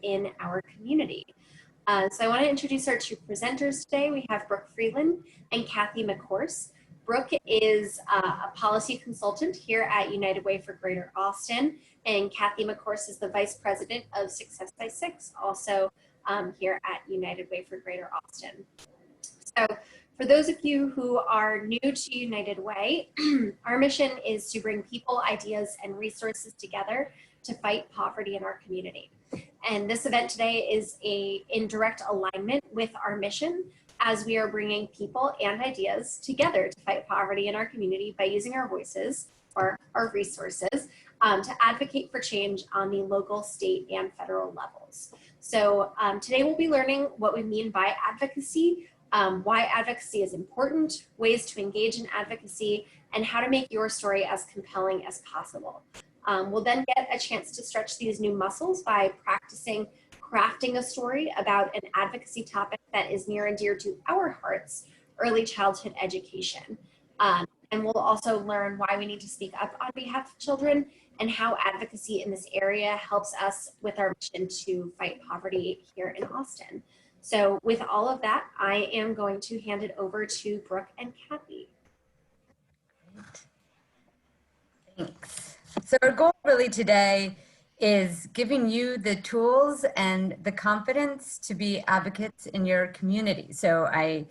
in our community. So I want to introduce our two presenters today. We have Brooke Freeland and Cathy McHorse. Brooke is a policy consultant here at United Way for Greater Austin, and Cathy McHorse is the Vice President of Success by Six, also here at United Way for Greater Austin. So for those of you who are new to United Way, our mission is to bring people, ideas, and resources together to fight poverty in our community. And this event today is in direct alignment with our mission, as we are bringing people and ideas together to fight poverty in our community by using our voices or our resources to advocate for change on the local, state, and federal levels. So today we'll be learning what we mean by advocacy, why advocacy is important, ways to engage in advocacy, and how to make your story as compelling as possible. We'll then get a chance to stretch these new muscles by practicing crafting a story about an advocacy topic that is near and dear to our hearts, early childhood education. And we'll also learn why we need to speak up on behalf of children and how advocacy in this area helps us with our mission to fight poverty here in Austin. So with all of that, I am going to hand it over to Brooke and Cathy. Thanks. So our goal really today is giving you the tools and the confidence to be advocates in your community. So I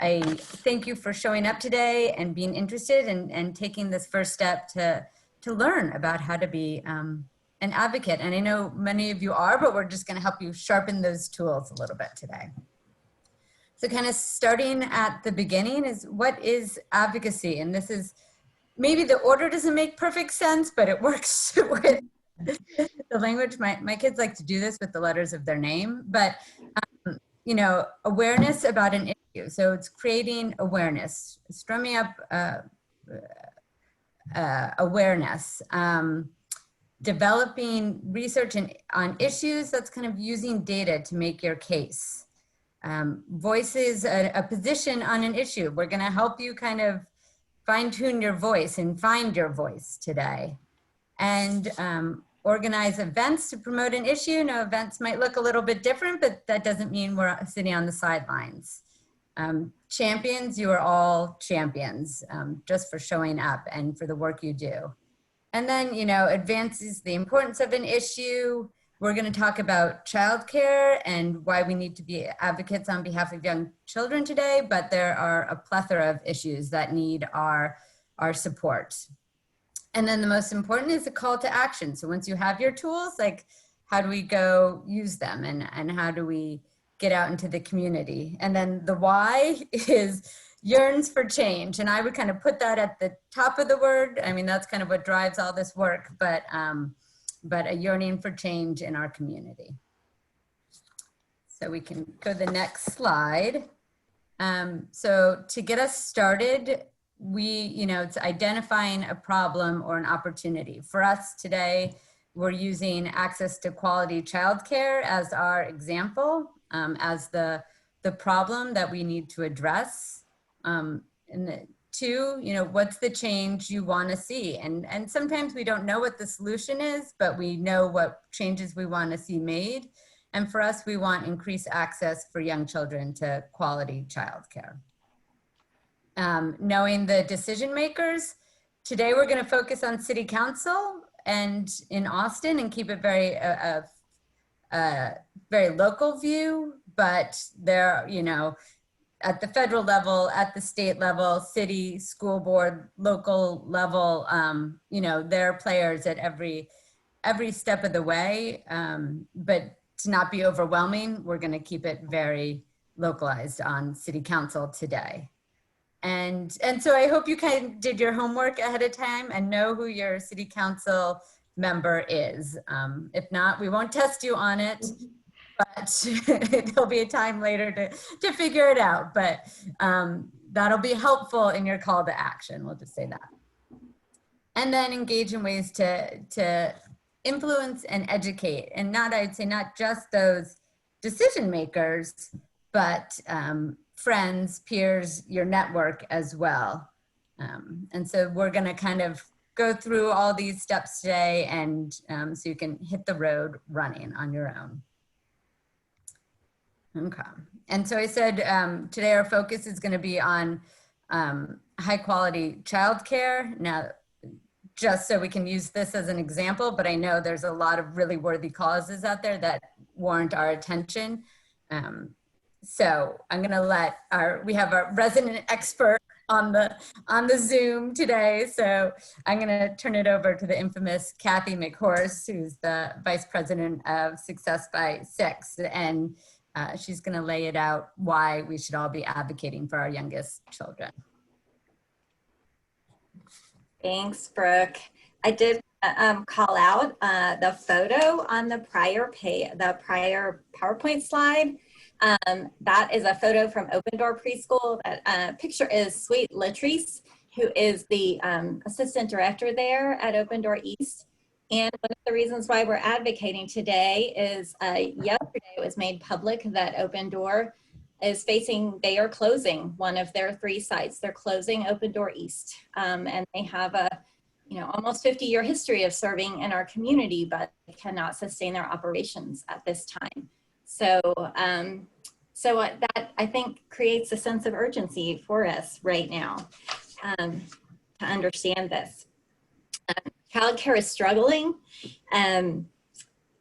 thank you for showing up today and being interested and taking this first step to learn about how to be an advocate. And I know many of you are, but we're just going to help you sharpen those tools a little bit today. So kind of starting at the beginning is, what is advocacy? And this is, maybe the order doesn't make perfect sense, but it works with the language. My kids like to do this with the letters of their name, but you know, awareness about an issue. So it's creating awareness, strumming up awareness, developing research on issues. That's kind of using data to make your case. Voices a position on an issue. We're going to help you kind of fine-tune your voice and find your voice today. And organize events to promote an issue. Now, events might look a little bit different, but that doesn't mean we're sitting on the sidelines. Champions, you are all champions just for showing up and for the work you do. And then, you know, advances the importance of an issue. We're going to talk about childcare and why we need to be advocates on behalf of young children today, but there are a plethora of issues that need our support. And then the most important is the call to action. So once you have your tools, like, how do we go use them, and how do we get out into the community? And then the why is yearns for change. And I would kind of put that at the top of the word. I mean, that's kind of what drives all this work, but a yearning for change in our community. So we can go to the next slide. So to get us started, it's identifying a problem or an opportunity. For us today, we're using access to quality childcare as our example, as the problem that we need to address. And two, what's the change you want to see? And sometimes we don't know what the solution is, but we know what changes we want to see made. And for us, we want increased access for young children to quality childcare. Knowing the decision makers, today we're going to focus on City Council and in Austin and keep it very local view, but there, at the federal level, at the state level, city, school board, local level, they're players at every step of the way, but to not be overwhelming, we're going to keep it very localized on City Council today. And so I hope you kind of did your homework ahead of time and know who your City Council member is. If not, we won't test you on it, but there'll be a time later to figure it out. But that'll be helpful in your call to action. We'll just say that. And then engage in ways to influence and educate. And I'd say not just those decision makers, but friends, peers, your network as well. And so we're going to kind of go through all these steps today, and so you can hit the road running on your own. Okay. And so I said today our focus is going to be on high quality childcare. Now, just so we can use this as an example, but I know there's a lot of really worthy causes out there that warrant our attention. So I'm going to we have a resident expert on the Zoom today. So I'm going to turn it over to the infamous Cathy McHorse, who's the Vice President of Success by Six. And she's going to lay it out why we should all be advocating for our youngest children. Thanks, Brooke. I did call out the photo on the prior PowerPoint slide. That is a photo from Open Door Preschool. That picture is Sweet Latrice, who is the assistant director there at Open Door East. And one of the reasons why we're advocating today is yesterday it was made public that Open Door is they are closing one of their 3 sites. They're closing Open Door East. And they have a almost 50-year history of serving in our community, but they cannot sustain their operations at this time. So, that I think creates a sense of urgency for us right now to understand this. Childcare is struggling.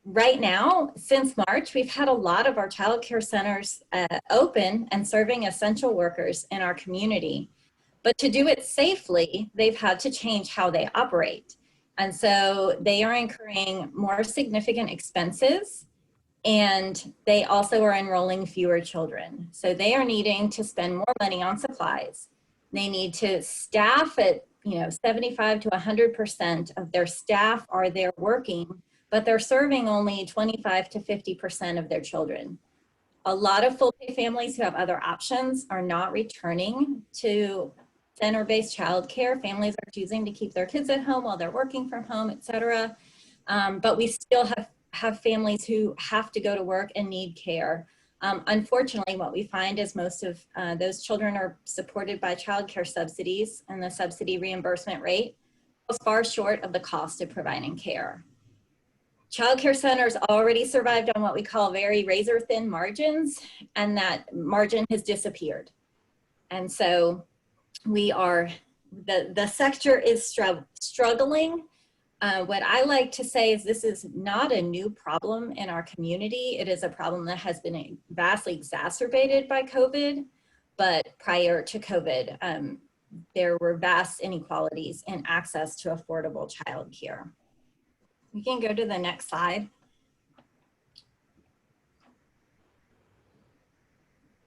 Right now, since March, we've had a lot of our childcare centers open and serving essential workers in our community. But to do it safely, they've had to change how they operate. And so they are incurring more significant expenses, and they also are enrolling fewer children. So they are needing to spend more money on supplies. They need to staff at 75 to 100% of their staff are there working, but they're serving only 25 to 50% of their children. A lot of full-pay families who have other options are not returning to center-based childcare. Families are choosing to keep their kids at home while they're working from home, et cetera. But we still have families who have to go to work and need care. Unfortunately, what we find is most of those children are supported by childcare subsidies, and the subsidy reimbursement rate was far short of the cost of providing care. Childcare centers already survived on what we call very razor-thin margins, and that margin has disappeared. And so the sector is struggling. What I like to say is this is not a new problem in our community. It is a problem that has been vastly exacerbated by COVID, but prior to COVID, there were vast inequalities in access to affordable childcare. We can go to the next slide.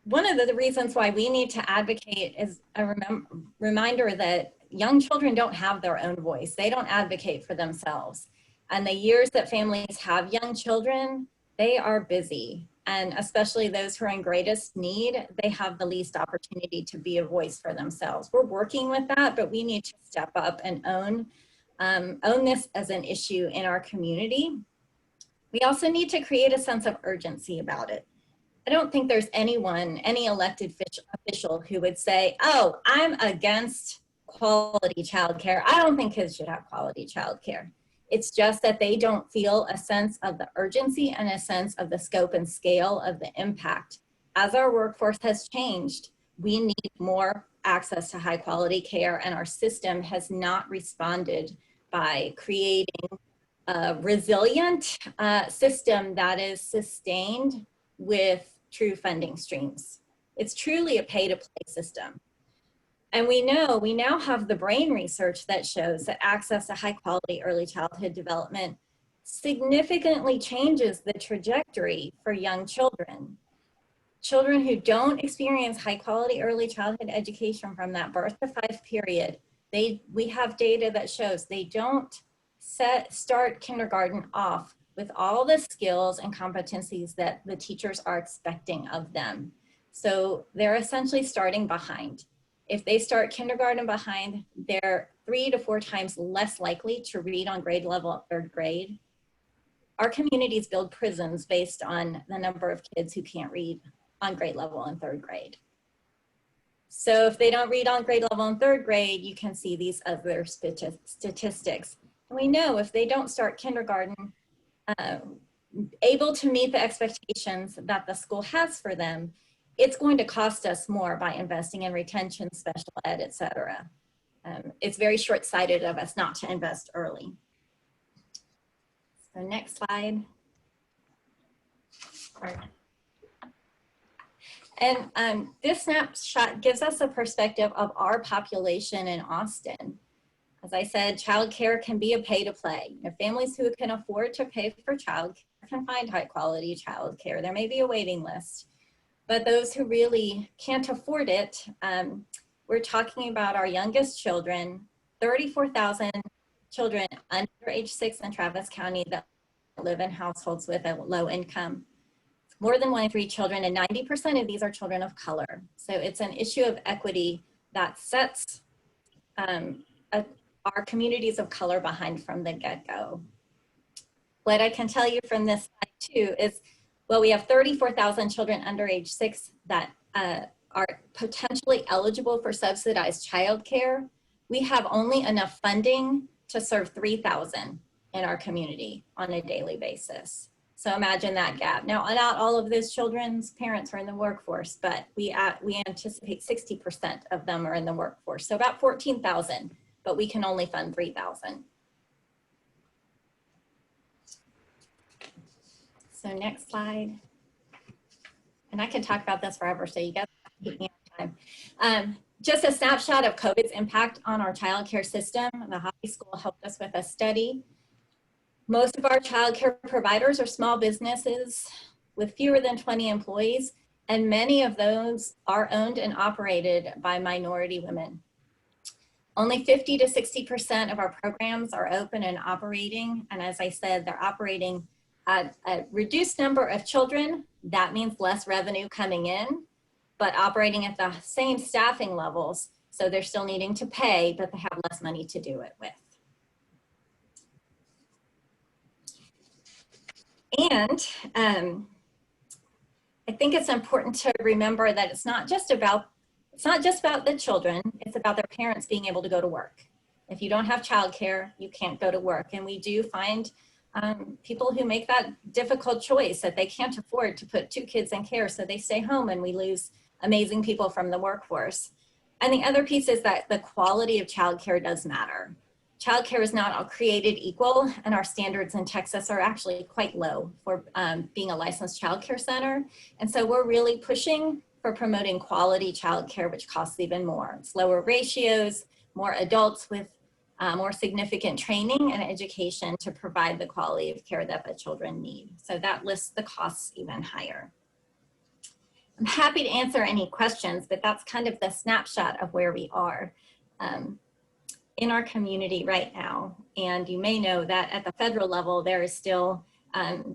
One of the reasons why we need to advocate is a reminder that young children don't have their own voice. They don't advocate for themselves. And the years that families have young children, they are busy. And especially those who are in greatest need, they have the least opportunity to be a voice for themselves. We're working with that, but we need to step up and own this as an issue in our community. We also need to create a sense of urgency about it. I don't think there's any elected official who would say, oh, I'm against quality childcare. I don't think kids should have quality childcare. It's just that they don't feel a sense of the urgency and a sense of the scope and scale of the impact. As our workforce has changed, we need more access to high quality care, and our system has not responded by creating a resilient system that is sustained with true funding streams. It's truly a pay-to-play system. And we now have the brain research that shows that access to high quality early childhood development significantly changes the trajectory for young children. Children who don't experience high quality early childhood education from that birth to 5 period, we have data that shows they don't start kindergarten off with all the skills and competencies that the teachers are expecting of them. So they're essentially starting behind. If they start kindergarten behind, they're 3 to 4 times less likely to read on grade level at 3rd grade. Our communities build prisons based on the number of kids who can't read on grade level in 3rd grade. So if they don't read on grade level in 3rd grade, you can see these other statistics. And we know if they don't start kindergarten, able to meet the expectations that the school has for them, it's going to cost us more by investing in retention, special ed, et cetera. It's very short-sighted of us not to invest early. So next slide. And this snapshot gives us a perspective of our population in Austin. As I said, childcare can be a pay-to-play. Families who can afford to pay for childcare can find high-quality childcare. There may be a waiting list, but those who really can't afford it, we're talking about our youngest children, 34,000 children under age 6 in Travis County that live in households with a low income. More than 1 in 3 children, and 90% of these are children of color. So it's an issue of equity that sets our communities of color behind from the get-go. What I can tell you from this slide too is, well, we have 34,000 children under age 6 that are potentially eligible for subsidized childcare. We have only enough funding to serve 3,000 in our community on a daily basis. So imagine that gap. Now, not all of those children's parents are in the workforce, but we anticipate 60% of them are in the workforce. So about 14,000, but we can only fund 3,000. So next slide. And I can talk about this forever, so you guys keep me on time. Just a snapshot of COVID's impact on our childcare system. The Hobby School helped us with a study. Most of our childcare providers are small businesses with fewer than 20 employees, and many of those are owned and operated by minority women. Only 50 to 60% of our programs are open and operating, and as I said, they're operating at a reduced number of children. That means less revenue coming in, but operating at the same staffing levels, so they're still needing to pay, but they have less money to do it with. And I think it's important to remember that it's not just about the children, it's about their parents being able to go to work. If you don't have childcare, you can't go to work. And we do find people who make that difficult choice that they can't afford to put 2 kids in care, so they stay home, and we lose amazing people from the workforce. And the other piece is that the quality of childcare does matter. Childcare is not all created equal, and our standards in Texas are actually quite low for being a licensed childcare center. And so we're really pushing for promoting quality childcare, which costs even more. It's lower ratios, more adults with more significant training and education to provide the quality of care that the children need. So that lists the costs even higher. I'm happy to answer any questions, but that's kind of the snapshot of where we are in our community right now. And you may know that at the federal level, there is still,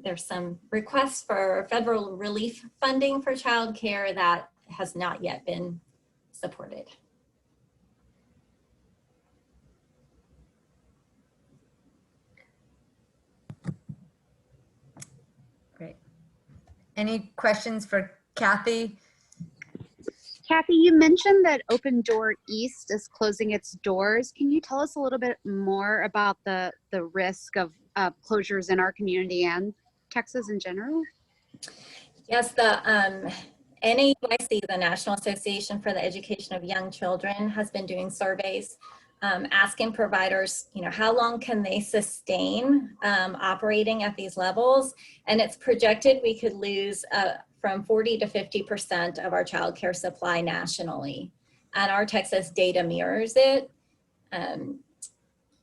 there's some requests for federal relief funding for childcare that has not yet been supported. Great. Any questions for Cathy? Cathy, you mentioned that Open Door East is closing its doors. Can you tell us a little bit more about the risk of closures in our community and Texas in general? Yes, the NAEYC, the National Association for the Education of Young Children, has been doing surveys asking providers, how long can they sustain operating at these levels? And it's projected we could lose from 40 to 50% of our childcare supply nationally. And our Texas data mirrors it.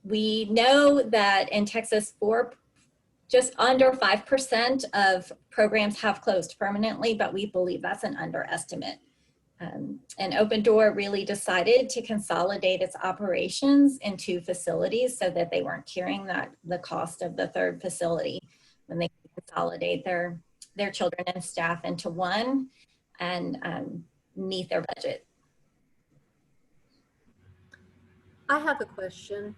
We know that in Texas, just under 5% of programs have closed permanently, but we believe that's an underestimate. And Open Door really decided to consolidate its operations in 2 facilities so that they weren't carrying the cost of the 3rd facility when they consolidate their children and staff into one and meet their budget. I have a question.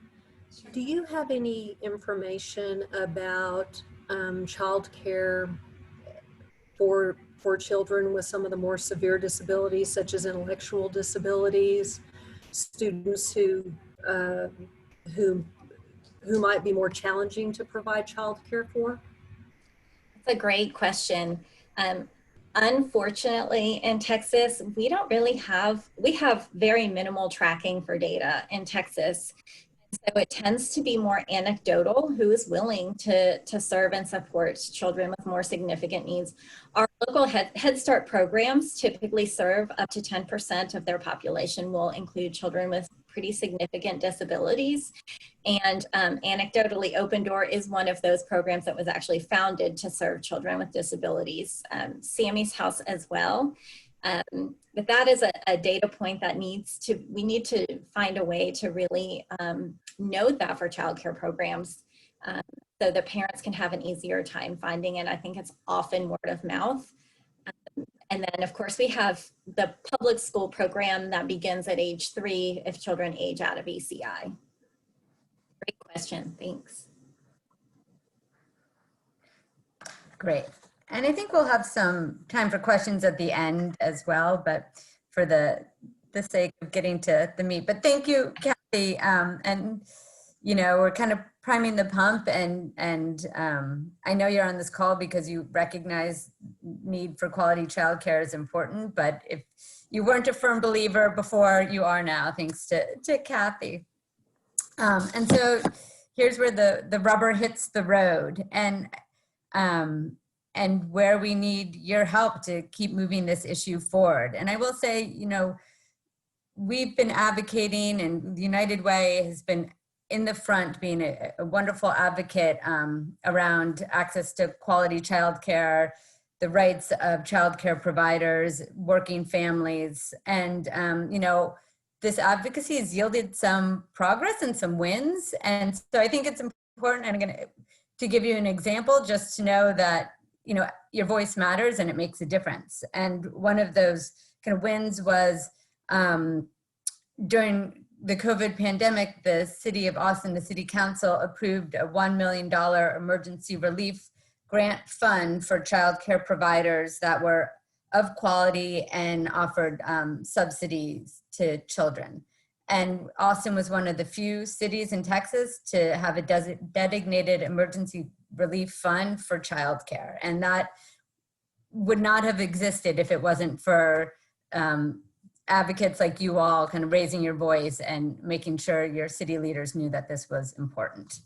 Do you have any information about childcare for children with some of the more severe disabilities, such as intellectual disabilities, students who might be more challenging to provide childcare for? a great question. Unfortunately, in Texas, we have very minimal tracking for data in Texas. So it tends to be more anecdotal who is willing to serve and support children with more significant needs. Our local Head Start programs typically serve up to 10% of their population, will include children with pretty significant disabilities. And anecdotally, Open Door is one of those programs that was actually founded to serve children with disabilities. Sammy's House as well. But that is a data point that we need to find a way to really note that for childcare programs so that parents can have an easier time finding it. I think it's often word of mouth. And then of course we have the public school program that begins at age 3 if children age out of ECI. Great question, thanks. Great. And I think we'll have some time for questions at the end as well, but for the sake of getting to the meat. But thank you, Cathy. And you know, we're kind of priming the pump, and I know you're on this call because you recognize need for quality childcare is important. But if you weren't a firm believer before, you are now, thanks to Cathy. And so here's where the rubber hits the road, and where we need your help to keep moving this issue forward. And I will say, you know, we've been advocating, and the United Way has been in the front being a wonderful advocate around access to quality childcare, the rights of childcare providers, working families. And, you know, this advocacy has yielded some progress and some wins. And so I think it's important, and I'm going to give you an example just to know that, you know, your voice matters and it makes a difference. And one of those kind of wins was during the COVID pandemic, the City of Austin, the City Council approved a $1 million emergency relief grant fund for childcare providers that were of quality and offered subsidies to children. And Austin was one of the few cities in Texas to have a designated emergency relief fund for childcare. And that would not have existed if it wasn't for advocates like you all kind of raising your voice and making sure your city leaders knew that this was important.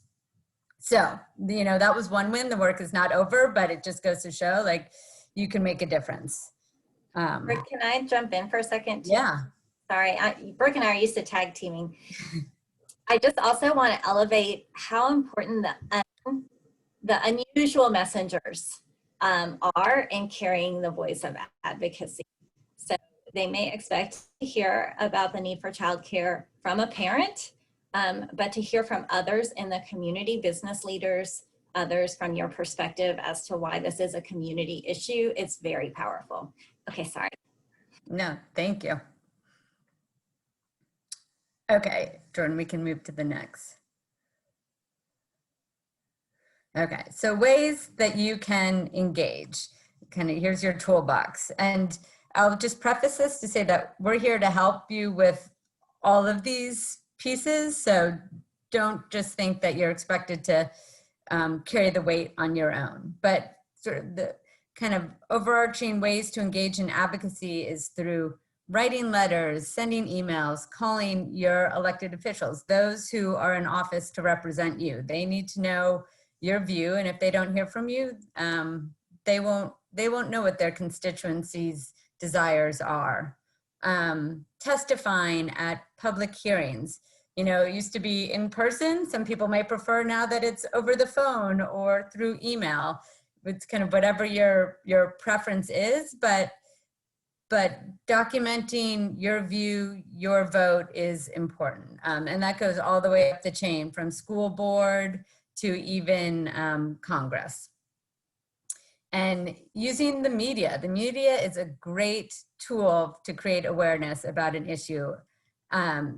So, you know, that was one win. The work is not over, but it just goes to show like you can make a difference. Brooke, can I jump in for a second? Yeah. Sorry, Brooke and I are used to tag teaming. I just also want to elevate how important the unusual messengers are in carrying the voice of advocacy. So they may expect to hear about the need for childcare from a parent, but to hear from others in the community, business leaders, others from your perspective as to why this is a community issue, it's very powerful. Okay, sorry. No, thank you. Okay, Jordan, we can move to the next. Okay, so ways that you can engage. Kind of here's your toolbox. And I'll just preface this to say that we're here to help you with all of these pieces. So don't just think that you're expected to carry the weight on your own. But sort of the kind of overarching ways to engage in advocacy is through writing letters, sending emails, calling your elected officials, those who are in office to represent you. They need to know your view, and if they don't hear from you, they won't know what their constituency's desires are. Testifying at public hearings. You know, it used to be in person. Some people might prefer now that it's over the phone or through email. It's kind of whatever your preference is, but documenting your view, your vote is important. And that goes all the way up the chain from school board to even Congress. And using the media. The media is a great tool to create awareness about an issue.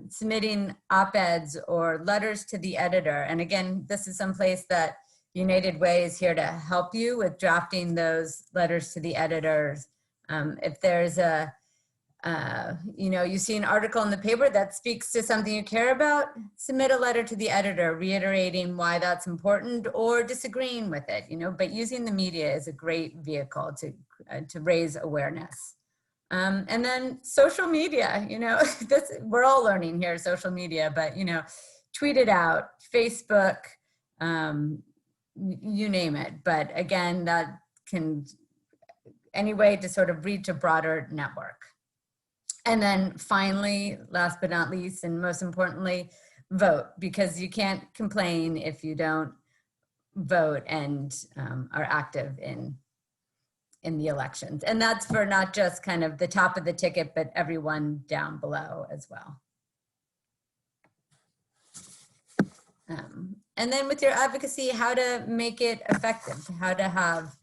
Submitting op-eds or letters to the editor. And again, this is someplace that United Way is here to help you with drafting those letters to the editors. If there's a You know, you see an article in the paper that speaks to something you care about, submit a letter to the editor reiterating why that's important or disagreeing with it, you know, but using the media is a great vehicle to raise awareness. And then social media, you know, we're all learning here, social media, but, you know, tweet it out, Facebook, you name it. But again, that can, any way to sort of reach a broader network. And then finally, last but not least, and most importantly, vote, because you can't complain if you don't vote and are active in the elections. And that's for not just kind of the top of the ticket, but everyone down below as well. And then with your advocacy, how to make it effective, how to have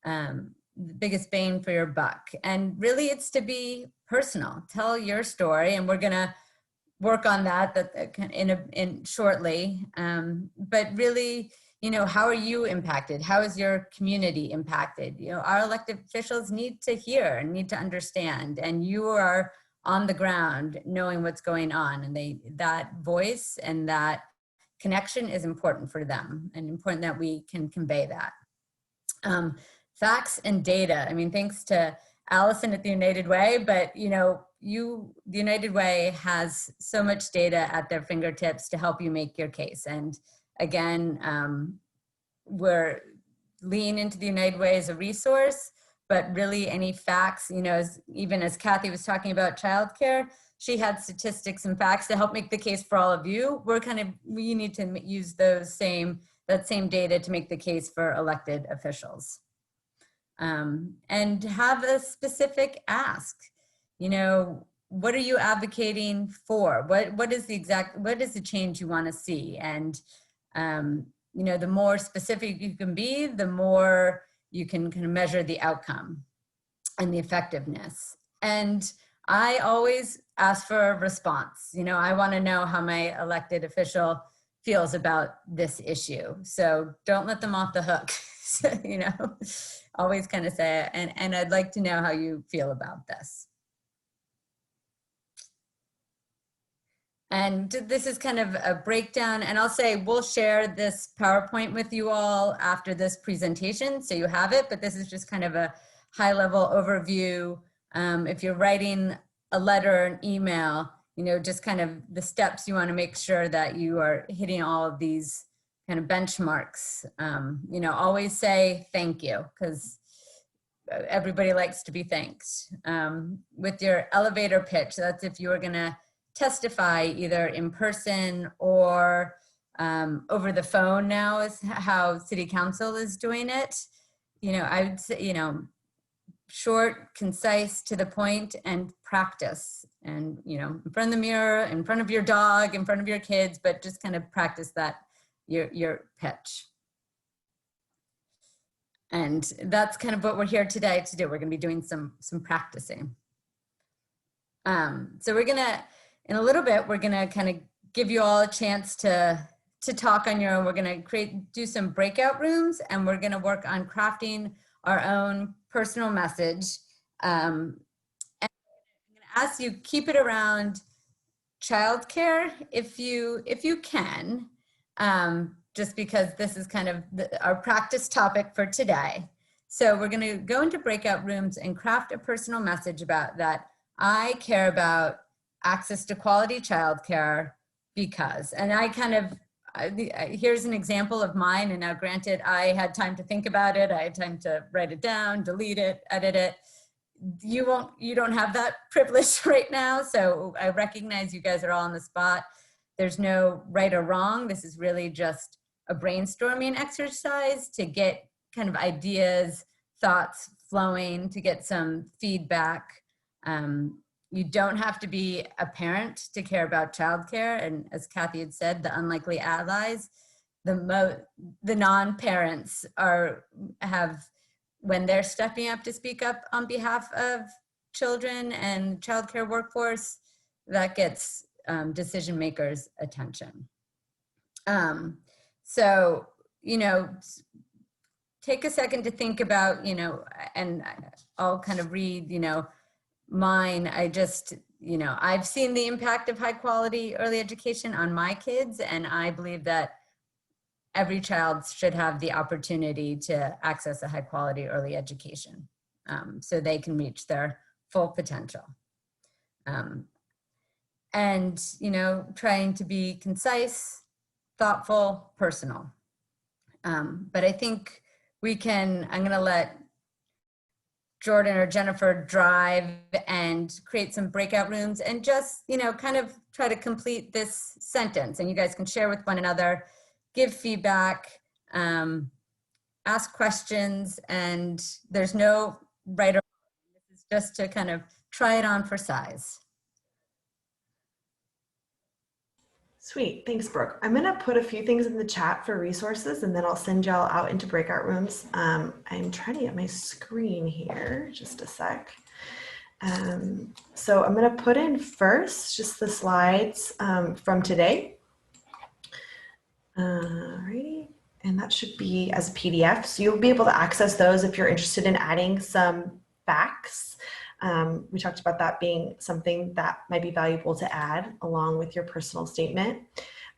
the biggest bang for your buck. And really it's to be personal. Tell your story, and we're gonna work on that in shortly. But really, you know, how are you impacted? How is your community impacted? You know, our elected officials need to hear and need to understand, and you are on the ground knowing what's going on, and that voice and that connection is important for them, and important that we can convey that. Facts and data. I mean, thanks to Allison at the United Way, but you know, the United Way has so much data at their fingertips to help you make your case. And again, we're lean into the United Way as a resource, but really any facts, you know, even as Cathy was talking about childcare, she had statistics and facts to help make the case for all of you. We need to use that same data to make the case for elected officials. And have a specific ask, you know, what are you advocating for? What is the change you want to see? And, you know, the more specific you can be, the more you can kind of measure the outcome and the effectiveness. And I always ask for a response. You know, I want to know how my elected official feels about this issue. So don't let them off the hook, you know, always kind of say, and I'd like to know how you feel about this. And this is kind of a breakdown, and I'll say we'll share this PowerPoint with you all after this presentation, so you have it, but this is just kind of a high-level overview. If you're writing a letter or an email, you know, just kind of the steps you want to make sure that you are hitting all of these kind of benchmarks. You know, always say thank you, because everybody likes to be thanked. With your elevator pitch, that's if you are going to testify either in person or over the phone now is how City Council is doing it. You know, I would say, you know, short, concise, to the point, and practice. And, you know, in front of the mirror, in front of your dog, in front of your kids, but just kind of practice that, your pitch. And that's kind of what we're here today to do. We're going to be doing some practicing. So we're going to, in a little bit, we're going to kind of give you all a chance to talk on your own. We're going to do some breakout rooms, and we're going to work on crafting our own personal message. And I'm going to ask you, keep it around childcare if you can, just because this is kind of our practice topic for today. So we're going to go into breakout rooms and craft a personal message about that. I care about access to quality childcare because, and I kind of, here's an example of mine. And now granted, I had time to think about it. I had time to write it down, delete it, edit it. You don't have that privilege right now. So I recognize you guys are all on the spot. There's no right or wrong. This is really just a brainstorming exercise to get kind of ideas, thoughts flowing, to get some feedback. You don't have to be a parent to care about childcare. And as Cathy had said, the unlikely allies, the non-parents have, when they're stepping up to speak up on behalf of children and childcare workforce, that gets decision makers' attention. So, you know, take a second to think about, you know, and I'll kind of read, you know, mine, I just, I've seen the impact of high quality early education on my kids, and I believe that every child should have the opportunity to access a high quality early education, so they can reach their full potential. And, trying to be concise, thoughtful, personal. But I think I'm going to let Jordan or Jennifer drive and create some breakout rooms and just, kind of try to complete this sentence, and you guys can share with one another, give feedback, ask questions, and there's no right or wrong. This is just to kind of try it on for size. Sweet, thanks, Brooke. I'm gonna put a few things in the chat for resources, and then I'll send y'all out into breakout rooms. I'm trying to get my screen here, just a sec. So I'm gonna put in first just the slides from today. Alrighty, and that should be as a PDF. So you'll be able to access those if you're interested in adding some facts. We talked about that being something that might be valuable to add along with your personal statement.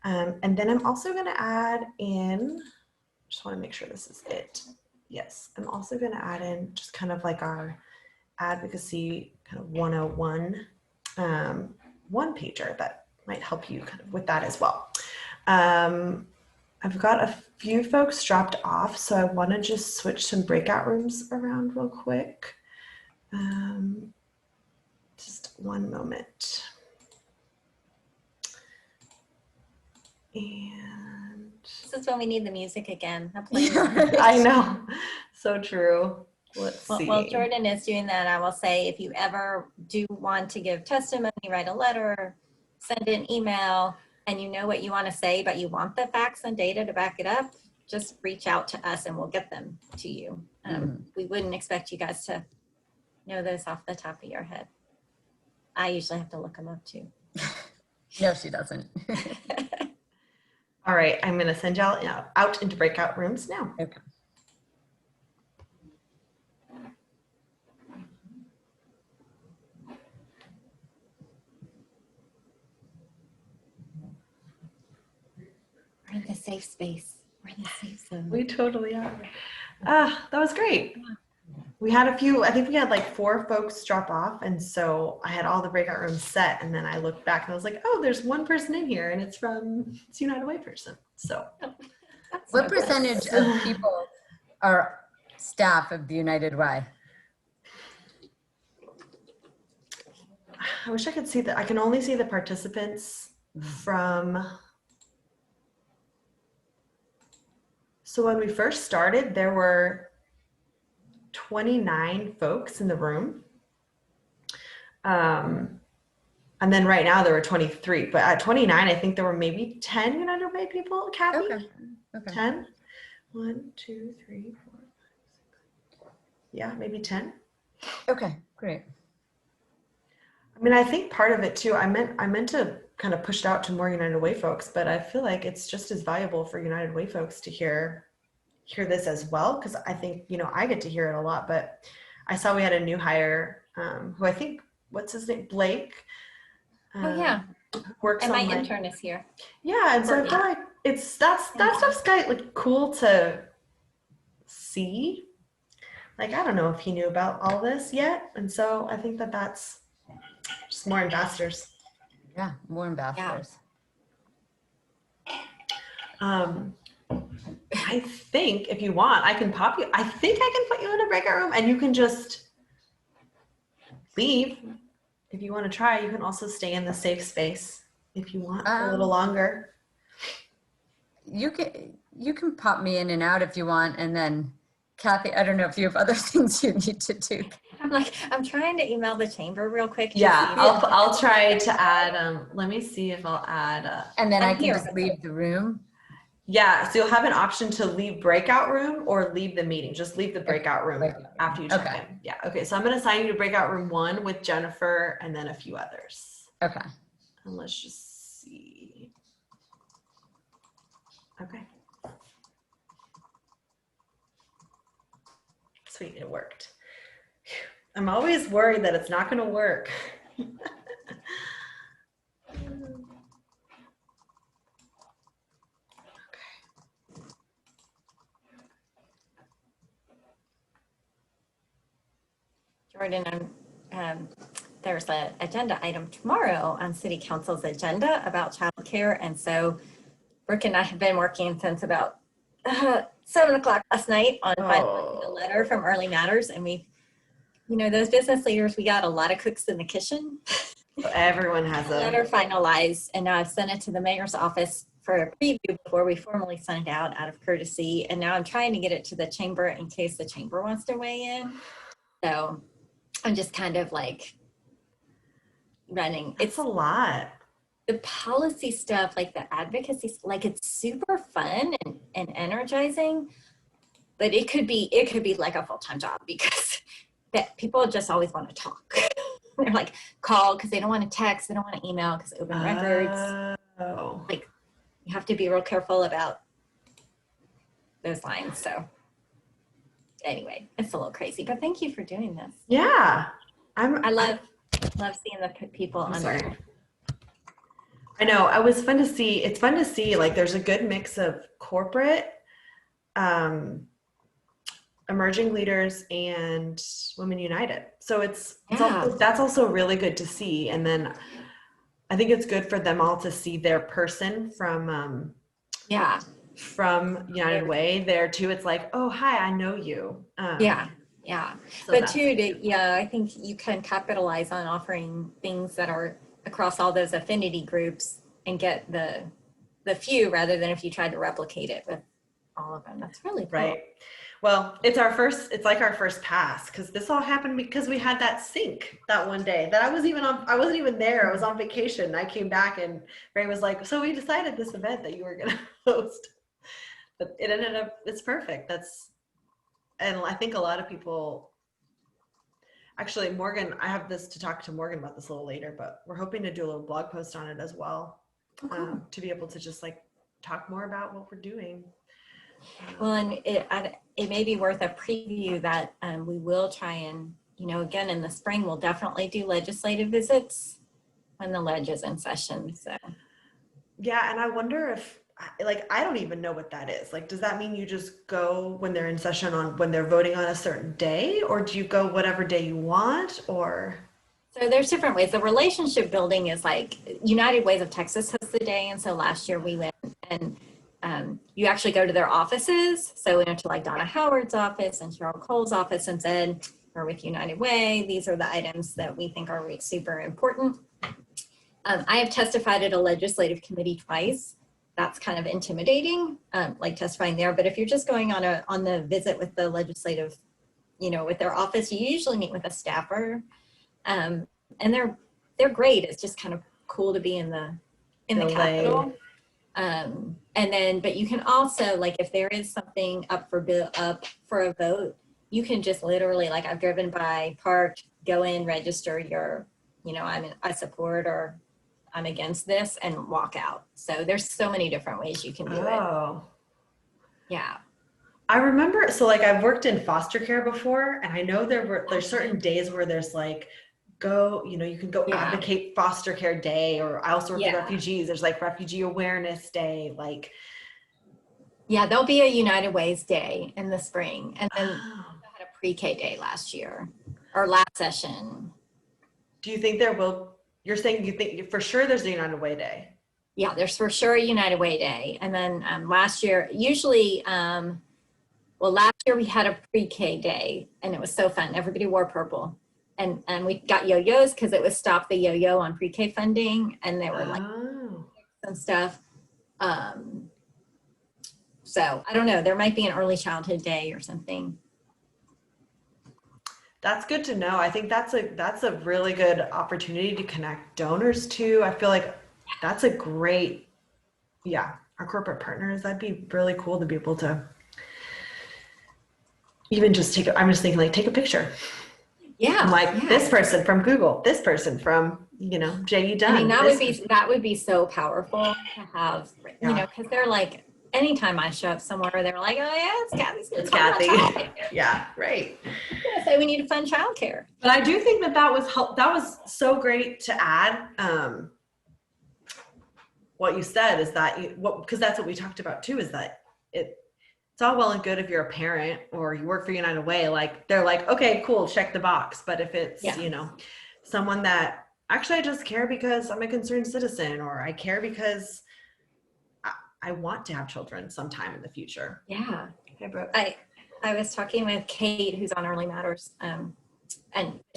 And then I'm also going to add in, just want to make sure this is it. Yes, I'm also going to add in just kind of like our advocacy kind of 101 one pager that might help you kind of with that as well. I've got a few folks dropped off, so I want to just switch some breakout rooms around real quick. Just one moment. And This is when we need the music again. I know, so true. Let's see. While Jordan is doing that, I will say, if you ever do want to give testimony, write a letter, send an email, and you know what you want to say, but you want the facts and data to back it up, just reach out to us and we'll get them to you. We wouldn't expect you guys to know those off the top of your head. I usually have to look them up too. No, she doesn't. All right, I'm going to send y'all out into breakout rooms now. Okay. We're in the safe space. We're in the safe zone. We totally are. That was great. We had a few, I think we had like 4 folks drop off. And so I had all the breakout rooms set. And then I looked back and I was like, oh, there's one person in here and it's United Way person. So what percentage of people are staff of the United Way? I wish I could see that. I can only see the participants from. So when we first started, there were 29 folks in the room. And then right now there were 23, but at 29, I think there were maybe 10 United Way people, Cathy? Okay. 10? 1, 2, 3, 4, 5, 6. Yeah, maybe 10. Okay, great. I mean, I think part of it too, I meant to kind of push it out to more United Way folks, but I feel like it's just as valuable for United Way folks to hear this as well, because I think, I get to hear it a lot, but I saw we had a new hire who I think, what's his name, Blake. Oh yeah, works and on my intern is here. Yeah, and so I feel like that stuff's kind of like cool to see. Like, I don't know if he knew about all this yet, and so I think that's just more ambassadors. Yeah, more ambassadors. Yeah. I think if you want, I can pop you. I think I can put you in a breakout room and you can just leave. If you want to try, you can also stay in the safe space if you want a little longer. You can pop me in and out if you want, and then Cathy, I don't know if you have other things you need to do. I'm trying to email the chamber real quick. Yeah, I'll try to add. Let me see if I'll add. And then I can just leave the room. Yeah, so you'll have an option to leave breakout room or leave the meeting. Just leave the breakout room after you check in. Yeah, okay, so I'm going to assign you to breakout room 1 with Jennifer and then a few others. Okay. And let's just see. Okay. Sweet, it worked. I'm always worried that it's not going to work. Jordan, there's an agenda item tomorrow on City Council's agenda about childcare. And so Brooke and I have been working since about 7 o'clock last night on finalizing a letter from Early Matters. And we, you know, those business leaders, we got a lot of cooks in the kitchen. So everyone has a letter finalized. And now I've sent it to the mayor's office for a preview before we formally send it out of courtesy. And now I'm trying to get it to the chamber in case the chamber wants to weigh in. So I'm just kind of like running. It's a lot. The policy stuff, like the advocacy, like it's super fun and energizing, but it could be like a full-time job because that people just always want to talk. They're like call because they don't want to text, they don't want to email because open records. Like you have to be real careful about those lines. So anyway, it's a little crazy, but thank you for doing this. Yeah. I love seeing the people on there. I know. It's fun to see like there's a good mix of corporate, emerging leaders and Women United. So that's also really good to see. And then I think it's good for them all to see their person from United Way there too. It's like, oh, hi, I know you. So but too, I think you can capitalize on offering things that are across all those affinity groups and get the few rather than if you tried to replicate it with all of them. That's really cool. Right. Well, it's like our first pass because this all happened because we had that sync that one day that I wasn't even there. I was on vacation. I came back and Ray was like, so we decided this event that you were going to host, but it ended up, it's perfect. And I think a lot of people, actually Morgan, I have this to talk to Morgan about this a little later, but we're hoping to do a little blog post on it as well, to be able to just like talk more about what we're doing. Well, and it may be worth a preview that we will try and, again, in the spring, we'll definitely do legislative visits when the ledge is in session. So. Yeah. And I wonder if, like, I don't even know what that is. Like, does that mean you just go when they're in session when they're voting on a certain day, or do you go whatever day you want, or? So there's different ways. The relationship building is like United Ways of Texas hosts the day. And so last year we went and you actually go to their offices. So we went to like Donna Howard's office and Cheryl Cole's office and said, we're with United Way. These are the items that we think are super important. I have testified at a legislative committee twice. That's kind of intimidating, like testifying there. But if you're just going on the visit with the legislative, with their office, you usually meet with a staffer, and they're great. It's just kind of cool to be in the Capitol. But you can also, like, if there is something up for a vote, you can just literally, like, I've driven by, parked, go in, register your, I support or I'm against this, and walk out. So there's so many different ways you can do it. Yeah. I remember, so like I've worked in foster care before, and I know there's certain days where there's like, you can go advocate foster care day, or I also work with refugees. There's like refugee awareness day, like. Yeah, there'll be a United Ways day in the spring. And then we had a pre-K day last session. Do you think there will, you're saying you think for sure there's a United Way day? Yeah, there's for sure a United Way day. And then last year, usually, last year we had a pre-K day and it was so fun. Everybody wore purple. And we got yo-yos because it was Stop the Yo-Yo on pre-K funding, and they were like and stuff. So I don't know, there might be an early childhood day or something. That's good to know. I think that's a really good opportunity to connect donors too. I feel like that's a great, our corporate partners, that'd be really cool to be able to even just I'm just thinking like, take a picture. Yeah. I'm like, this person from Google, this person from, J.U. Dunn. I mean, that would be so powerful to have, because they're like, anytime I show up somewhere, they're like, oh yeah, it's Cathy's. It's Cathy. Yeah, right. Yeah, so we need to fund childcare. But I do think that was so great to add. What you said is that because that's what we talked about too, is that it's all well and good if you're a parent or you work for United Way, like they're like, okay, cool, check the box. But if it's, you know, someone that actually I just care because I'm a concerned citizen, or I care because I want to have children sometime in the future. Yeah. Hey, Brooke. I was talking with Kate, who's on Early Matters, and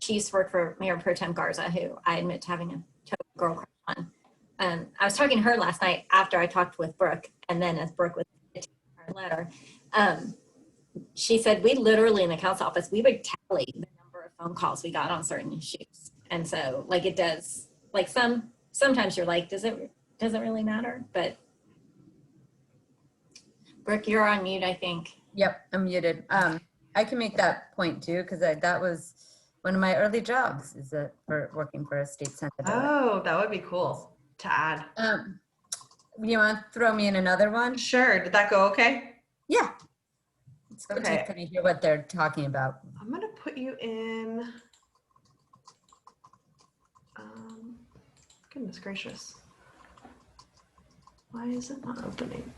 she used to work for Mayor Pro Tem Garza, who I admit to having a total girl crush on. I was talking to her last night after I talked with Brooke, and then as Brooke was our letter, she said we literally in the council office, we would tally the number of phone calls we got on certain issues. And so like it does, like sometimes you're like, does it really matter? But Brooke, you're on mute, I think. Yep, I'm muted. I can make that point too, because that was one of my early jobs, is that for working for a state senator. Oh, that would be cool to add. You want to throw me in another one? Sure. Did that go okay? Yeah. It's good Okay. to kind of hear what they're talking about. I'm going to put you in. Goodness gracious. Why is it not opening?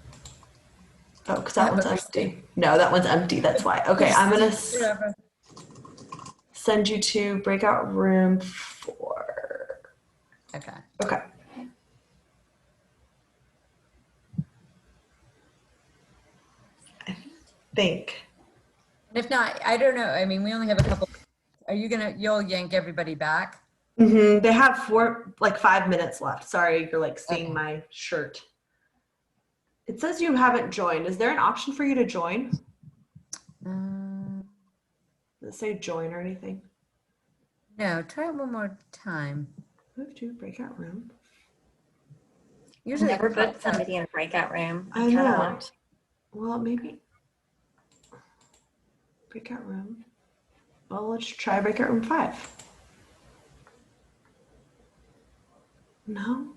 Oh, because that one's empty. No, that one's empty. That's why. Okay, I'm going to send you to Breakout Room 4. Okay. Okay. I think. If not, I don't know. I mean, we only have a couple. Are you you'll yank everybody back? Mm-hmm. They have 5 minutes left. Sorry, you're like seeing my shirt. It says you haven't joined. Is there an option for you to join? Does it say join or anything? No, try it one more time. Move to breakout room. Usually never put somebody in a breakout room. I know. Well, maybe breakout room. Well, let's try breakout room 5. No.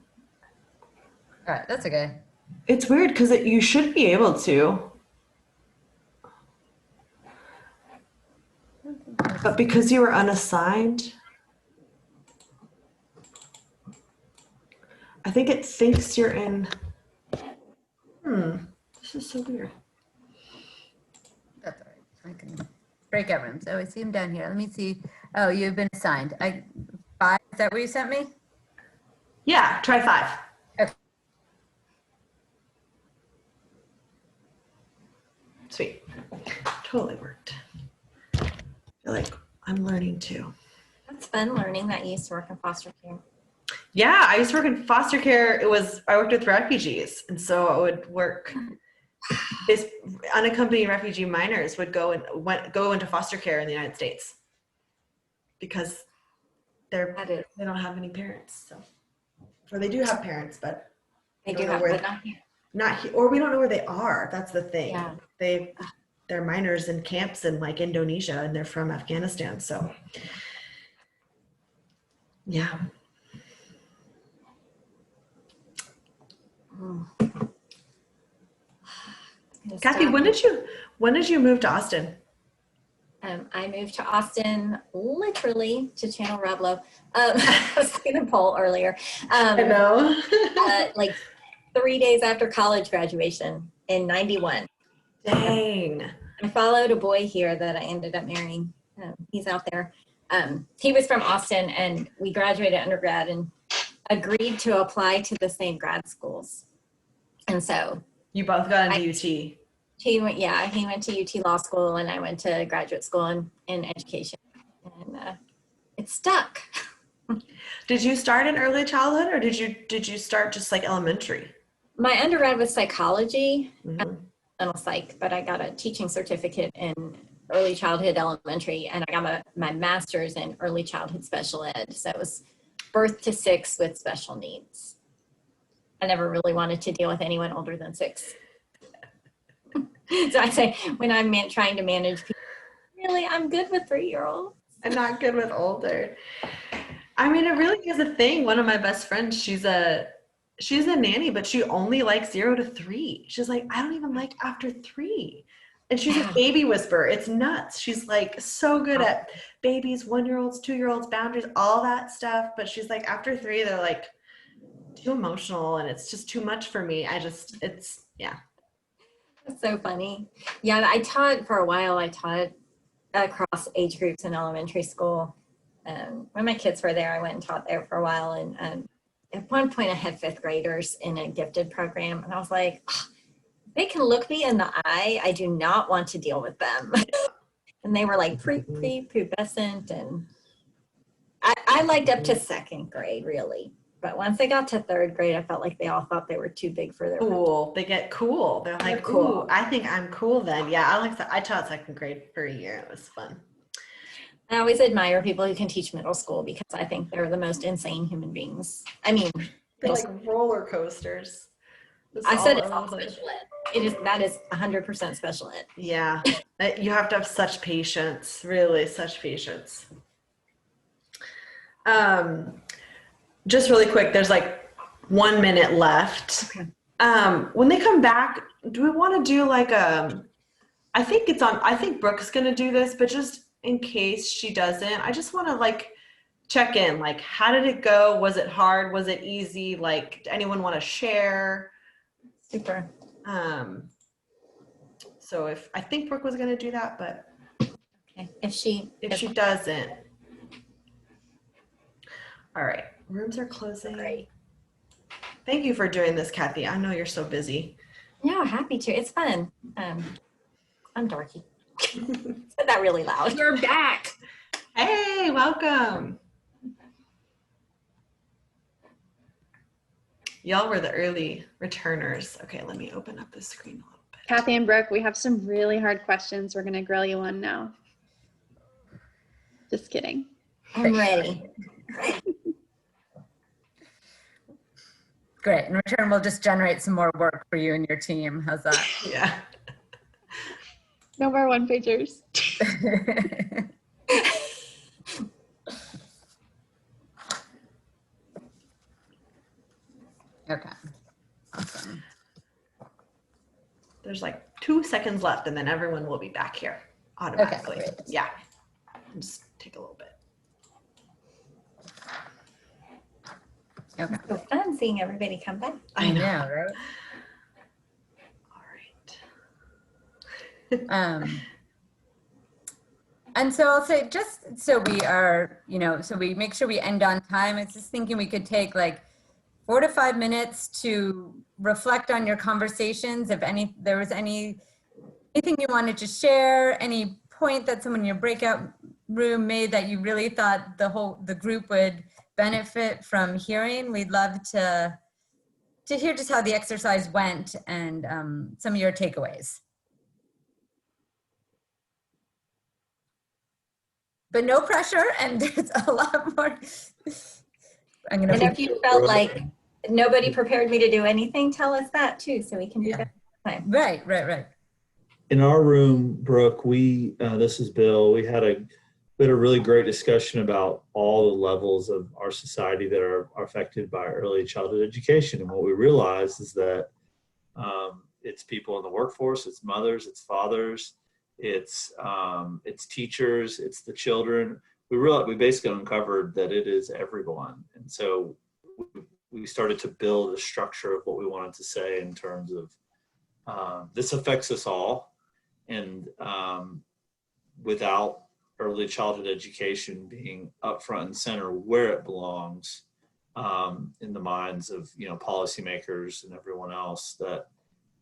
All right, that's okay. It's weird because you should be able to. But because you were unassigned, I think it thinks you're in. This is so weird. That's all right. I can breakout rooms. Oh, I see them down here. Let me see. Oh, you've been assigned. 5. Is that what you sent me? Yeah, try 5. Okay. Sweet. Totally worked. I feel like I'm learning too. That's fun learning that you used to work in foster care. Yeah, I used to work in foster care. I worked with refugees, and so I would work. This unaccompanied refugee minors would go into foster care in the United States because they don't have any parents. So, or they do have parents, but they do have, but not here. Not here, or we don't know where they are. That's the thing. Yeah. They're minors in camps in like Indonesia, and they're from Afghanistan. So, yeah. Cathy, when did you move to Austin? I moved to Austin literally to channel Rob Lowe. I was in a poll earlier. I know. Like 3 days after college graduation in 91. Dang. I followed a boy here that I ended up marrying. He's out there. He was from Austin, and we graduated undergrad and agreed to apply to the same grad schools. And so you both got into UT. He went to UT Law School, and I went to graduate school in education, and it stuck. Did you start in early childhood, or did you start just like elementary? My undergrad was psychology, Mm-hmm. psych, but I got a teaching certificate in early childhood elementary, and I got my master's in early childhood special ed. So it was birth to 6 with special needs. I never really wanted to deal with anyone older than 6. So I say, when I'm trying to manage people, really, I'm good with 3-year-olds. I'm not good with older. I mean, it really is a thing. One of my best friends, she's a she's a nanny, but she only likes 0 to 3. She's like, I don't even like after 3. And she's a baby whisperer. It's nuts. She's like so good at babies, 1-year-olds, 2-year-olds, boundaries, all that stuff. But she's like, after 3, they're like too emotional and it's just too much for me. Yeah. That's so funny. Yeah, I taught for a while. I taught across age groups in elementary school. When my kids were there, I went and taught there for a while. And at one point I had 5th graders in a gifted program. And I was like, oh, they can look me in the eye. I do not want to deal with them. And they were like prepubescent. And I liked up to 2nd grade, really. But once they got to 3rd grade, I felt like they all thought they were too big for their cool. They get cool. They're like, cool. I think I'm cool then. Yeah, I taught 2nd grade for a year. It was fun. I always admire people who can teach middle school because I think they're the most insane human beings. I mean, they're like roller coasters. I said it's all special ed. That is 100% special ed. Yeah, you have to have such patience, really, such patience. Just really quick, there's like 1 minute left. Okay. When they come back, do we want to do like I think Brooke's gonna do this, but just in case she doesn't, I just want to like check in, like, how did it go? Was it hard? Was it easy? Like, did anyone want to share? Super. So I think Brooke was going to do that, but okay. If she doesn't. All right. Rooms are closing. Great. Thank you for doing this, Cathy. I know you're so busy. No, happy to. It's fun. I'm dorky. Said that really loud. You're back. Hey, welcome. Y'all were the early returners. Okay, let me open up the screen a little bit. Cathy and Brooke, we have some really hard questions we're going to grill you on now. Just kidding. I'm ready. Great. In return, we'll just generate some more work for you and your team. How's that? Yeah. No more one-pagers. Okay. Awesome. There's like 2 seconds left and then everyone will be back here automatically. Okay, great. Yeah. Just take a little bit. Okay. So fun seeing everybody come back. I know, right? All right. And so I'll say, just so we are, so we make sure we end on time. I was just thinking we could take like 4 to 5 minutes to reflect on your conversations. If there was anything you wanted to share, any point that someone in your breakout room made that you really thought the group would benefit from hearing, we'd love to hear just how the exercise went and some of your takeaways. But no pressure, and there's a lot more. And if you felt like nobody prepared me to do anything, tell us that too, so we can do that next time. Right. In our room, Brooke, this is Bill, we had a really great discussion about all the levels of our society that are affected by early childhood education. And what we realized is that it's people in the workforce, it's mothers, it's fathers, it's teachers, it's the children. We basically uncovered that it is everyone. And so we started to build a structure of what we wanted to say in terms of this affects us all. And without early childhood education being up front and center where it belongs in the minds of policymakers and everyone else, that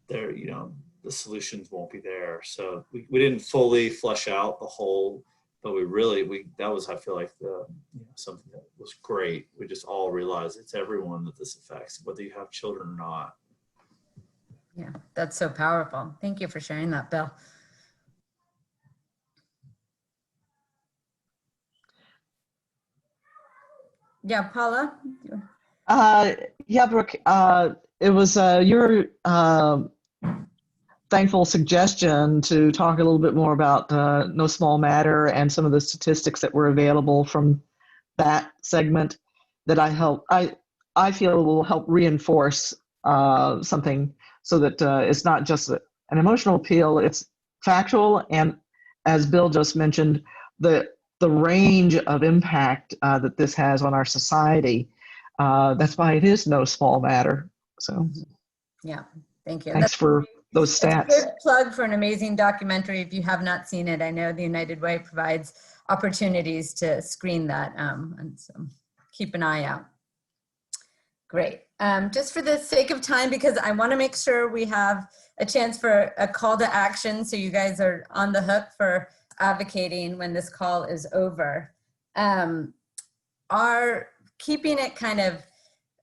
the solutions won't be there. So we didn't fully flesh out the whole, but that was, I feel like, something that was great. We just all realized it's everyone that this affects, whether you have children or not. Yeah, that's so powerful. Thank you for sharing that, Bill. Yeah, Paula? Yeah, Brooke, it was your thankful suggestion to talk a little bit more about No Small Matter and some of the statistics that were available from that segment that I I feel will help reinforce something so that it's not just an emotional appeal, it's factual. And as Bill just mentioned, the range of impact that this has on our society. That's why it is no small matter. So yeah, thank you. Thanks for those stats. That's a good plug for an amazing documentary. If you have not seen it, I know the United Way provides opportunities to screen that, and so keep an eye out. Great. Just for the sake of time, because I want to make sure we have a chance for a call to action, so you guys are on the hook for advocating when this call is over. Are keeping it kind of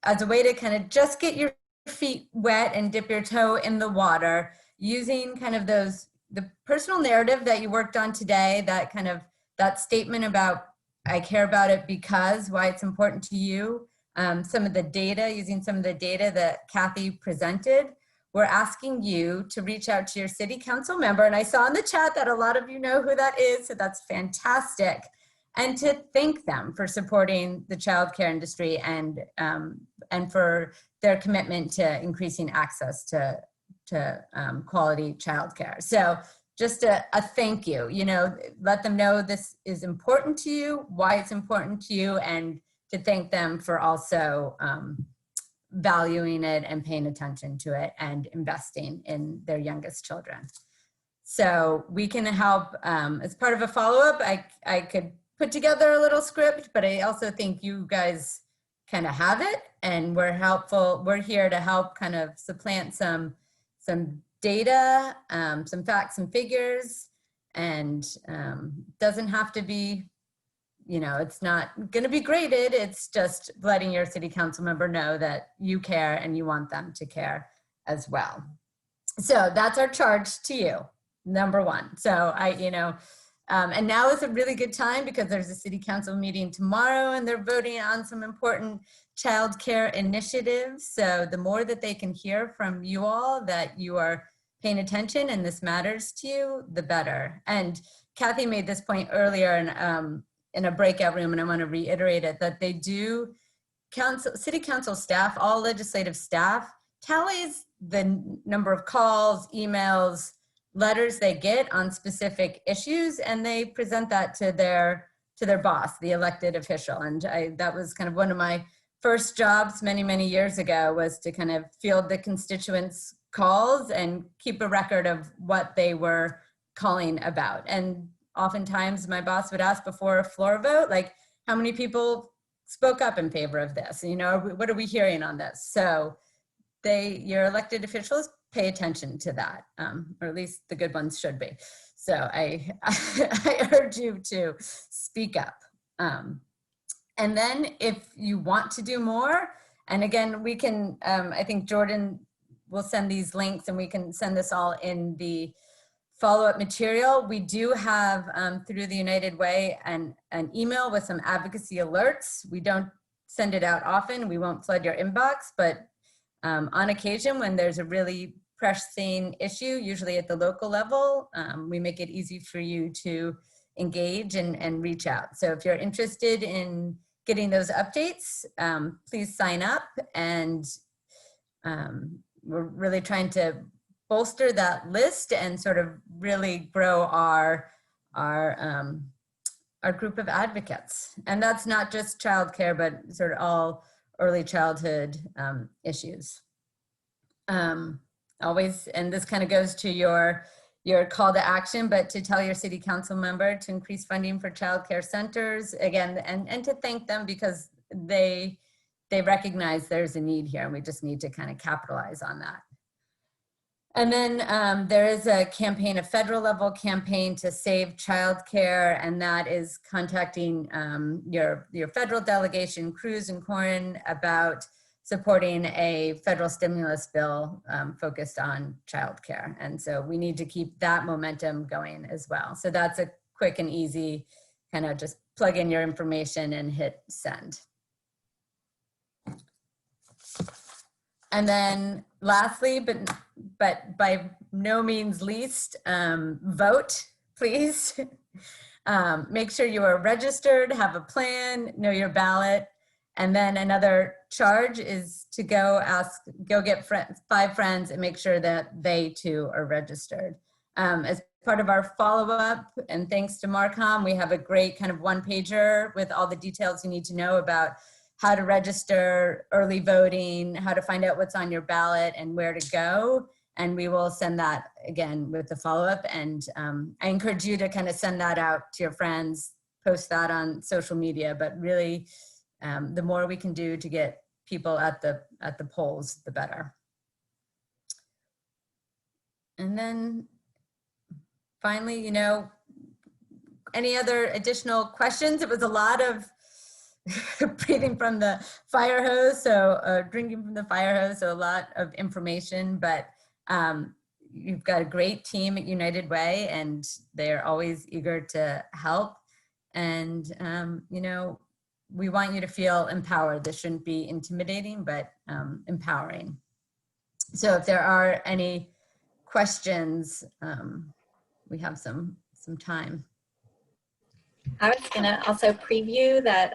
as a way to kind of just get your feet wet and dip your toe in the water, using kind of the personal narrative that you worked on today, that kind of that statement about I care about it because, why it's important to you. Some of the data, using some of the data that Cathy presented, we're asking you to reach out to your city council member. And I saw in the chat that a lot of you know who that is, so that's fantastic. And to thank them for supporting the childcare industry and for their commitment to increasing access to quality childcare. So just a thank you, let them know this is important to you, why it's important to you, and to thank them for also valuing it and paying attention to it and investing in their youngest children. So we can help, as part of a follow-up, I could put together a little script, but I also think you guys kind of have it, and we're helpful. We're here to help kind of supplant some data, some facts and figures, and doesn't have to be, it's not going to be graded. It's just letting your city council member know that you care and you want them to care as well. So that's our charge to you, number one. So and now is a really good time because there's a city council meeting tomorrow and they're voting on some important childcare initiatives. So the more that they can hear from you all that you are paying attention and this matters to you, the better. And Cathy made this point earlier in a breakout room, and I want to reiterate it, that they do, city council staff, all legislative staff, tallies the number of calls, emails, letters they get on specific issues, and they present that to their boss, the elected official. And that was kind of one of my first jobs many years ago, was to kind of field the constituents' calls and keep a record of what they were calling about. And oftentimes my boss would ask before a floor vote, like, how many people spoke up in favor of this? What are we hearing on this? So your elected officials pay attention to that, or at least the good ones should be. So I urge you to speak up. And then if you want to do more, and again, we can, I think Jordan will send these links and we can send this all in the follow-up material. We do have, through the United Way, an email with some advocacy alerts. We don't send it out often. We won't flood your inbox, but on occasion, when there's a really pressing issue, usually at the local level, we make it easy for you to engage and reach out. So if you're interested in getting those updates, please sign up. And we're really trying to bolster that list and sort of really grow our group of advocates. And that's not just childcare, but sort of all early childhood issues. Always, and this kind of goes to your call to action, but to tell your city council member to increase funding for childcare centers, again, and to thank them because they recognize there's a need here and we just need to kind of capitalize on that. And then there is a campaign, a federal level campaign to save childcare, and that is contacting your federal delegation, Cruz and Cornyn, about supporting a federal stimulus bill focused on childcare. And so we need to keep that momentum going as well. So that's a quick and easy kind of just plug in your information and hit send. And then lastly, but by no means least, vote, please. Make sure you are registered, have a plan, know your ballot, And then another charge is to go get 5 friends and make sure that they too are registered. As part of our follow-up, and thanks to Marcom, we have a great kind of one-pager with all the details you need to know about how to register early voting, how to find out what's on your ballot and where to go. And we will send that again with the follow-up. And I encourage you to kind of send that out to your friends, post that on social media, but really the more we can do to get people at the polls, the better. And then finally, you know, any other additional questions? It was a lot of breathing from the fire hose, so drinking from the fire hose, so a lot of information, but you've got a great team at United Way and they're always eager to help. And, you know, we want you to feel empowered. This shouldn't be intimidating, but empowering. So if there are any questions, we have some time. I was going to also preview that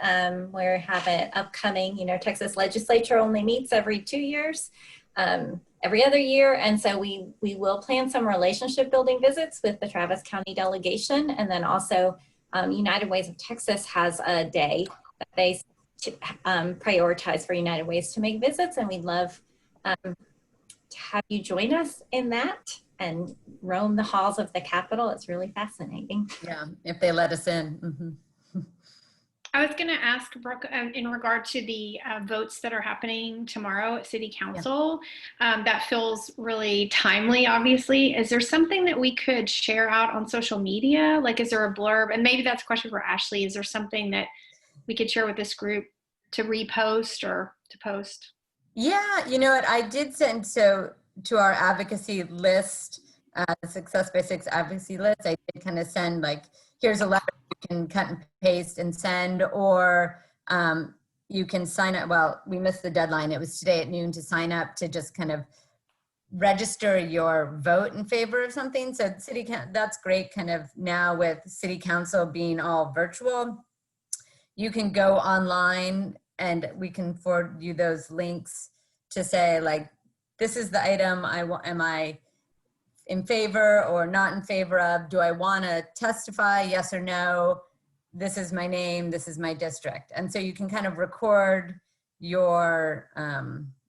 we have an upcoming, you know, Texas legislature only meets every 2 years, every other year. And so we will plan some relationship building visits with the Travis County delegation. And then also United Ways of Texas has a day that they prioritize for United Ways to make visits. And we'd love to have you join us in that and roam the halls of the Capitol. It's really fascinating. Yeah, if they let us in. Mm-hmm. I was going to ask Brooke in regard to the votes that are happening tomorrow at City Council. Yeah. That feels really timely, obviously. Is there something that we could share out on social media? Like, is there a blurb? And maybe that's a question for Ashley. Is there something that we could share with this group to repost or to post? Yeah, you know what? I did send, so to our advocacy list, the Success by 6 advocacy list, I did kind of send like, here's a letter you can cut and paste and send, or you can sign up. Well, we missed the deadline. It was today at noon to sign up to just kind of register your vote in favor of something. So that's great kind of now with City Council being all virtual. You can go online and we can forward you those links to say like, this is the item am I in favor or not in favor of? Do I want to testify? Yes or no? This is my name. This is my district. And so you can kind of record your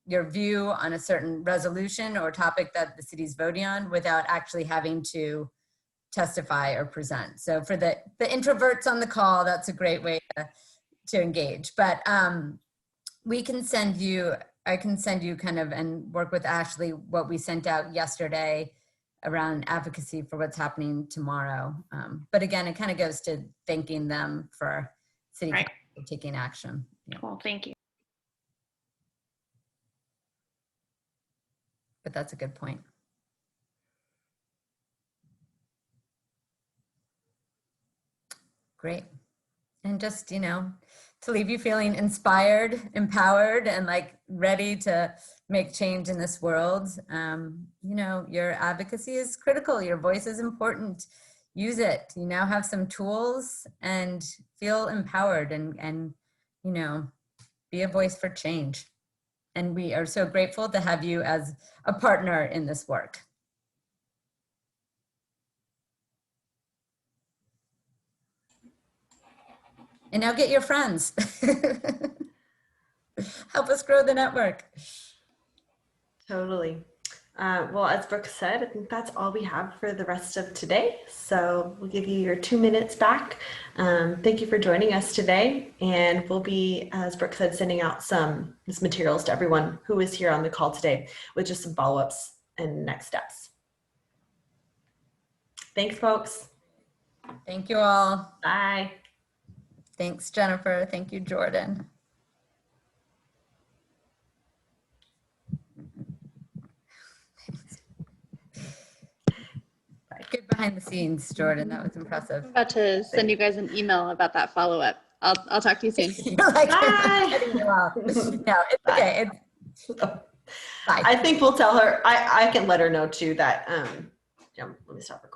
view on a certain resolution or topic that the city's voting on without actually having to testify or present. So for the introverts on the call, that's a great way to engage. But we can send you, I can send you kind of, and work with Ashley, what we sent out yesterday around advocacy for what's happening tomorrow. But again, it kind of goes to thanking them for City Council taking action. Yeah. Cool, thank you. But that's a good point. Great. And just, you know, to leave you feeling inspired, empowered, and like ready to make change in this world. You know, your advocacy is critical. Your voice is important. Use it. You now have some tools and feel empowered and you know, be a voice for change. And we are so grateful to have you as a partner in this work. And now get your friends. Help us grow the network. Totally. Well, as Brooke said, I think that's all we have for the rest of today. So we'll give you your 2 minutes back. Thank you for joining us today. And we'll be, as Brooke said, sending out some materials to everyone who is here on the call today with just some follow-ups and next steps. Thanks, folks. Thank you all. Bye. Thanks, Jennifer. Thank you, Jordan. Good behind the scenes, Jordan. That was impressive. I'm about to send you guys an email about that follow-up. I'll talk to you soon. You're like, bye. No, it's okay. Bye. I think we'll tell her. I can let her know too that. Let me stop recording.